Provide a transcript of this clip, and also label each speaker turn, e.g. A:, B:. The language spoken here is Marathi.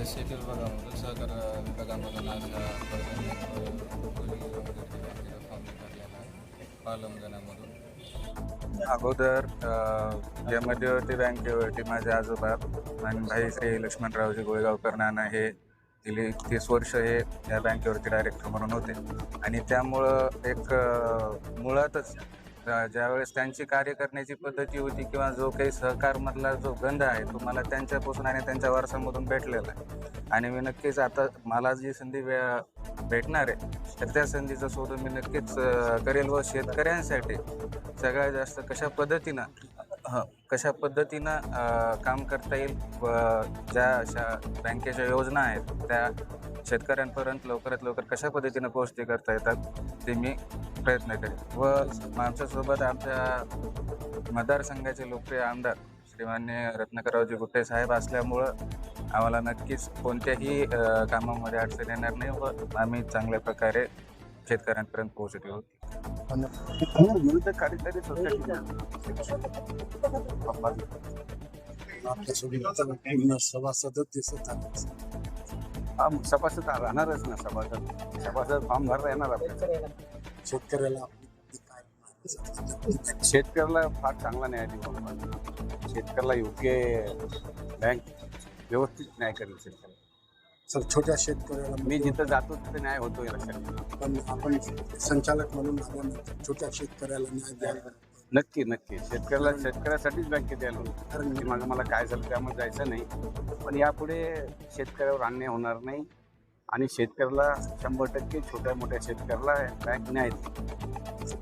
A: शेती विभागामधून सहकार विभागामधून आज बँकेचा फॉर्म भरलेला आहे पालमगणामधून. अगोदर या मध्यवर्ती बँकेवरती माझे आजोबा आणि भाई श्री लक्ष्मणरावजी गोळेगावकर नाना हे गेली 30 वर्ष हे या बँकेवरती डायरेक्टर म्हणून होते. आणि त्यामुळं एक मुळातच ज्यावेळेस त्यांची कार्य करण्याची पद्धती होती किंवा जो काही सहकारमधला जो गंध आहे तो मला त्यांच्यापासून आणि त्यांच्या वारसामधून भेटलेला आहे. आणि मी नक्कीच आता मला जी संधी भेटणार आहे तर त्या संधीचा शोध मी नक्कीच करेल व शेतकऱ्यांसाठी सगळ्यात जास्त कशा पद्धतीनं काम करता येईल व ज्या अशा बँकेच्या योजना आहेत त्या शेतकऱ्यांपर्यंत लवकरात लवकर कशा पद्धतीनं पोहोचते करता येतात ते मी प्रयत्न करेन. व आमच्यासोबत आमच्या मतदारसंघाचे लोकप्रिय आमदार श्रीमान्य रत्नाकररावजी गुट्टे साहेब असल्यामुळं आम्हाला नक्कीच कोणत्याही कामामध्ये अडचण येणार नाही व आम्ही चांगल्या प्रकारे शेतकऱ्यांपर्यंत पोहोचलो.
B: विरुद्ध कार्यकारी सभासद दिसत सभासद राहणारच ना. सभासद फॉर्म भरला येणार आपल्याला. शेतकऱ्याला फार चांगला न्याय देऊ. शेतकऱ्याला योग्य बँक व्यवस्थित न्याय करेल. शेतकऱ्याला
C: सर छोट्या शेतकऱ्याला
B: मी जिथं जातो तिथे न्याय होतो या लक्षात.
C: पण आपण संचालक म्हणून छोट्या शेतकऱ्याला न्याय द्यायला
B: नक्की शेतकऱ्यासाठीच बँकेत यायला होतं. कारण की मला काय झालं त्यामुळे जायचं नाही. पण यापुढे शेतकऱ्यावर अन्याय होणार नाही आणि शेतकऱ्याला 100% छोट्या मोठ्या शेतकऱ्याला बँक न्याय देईल.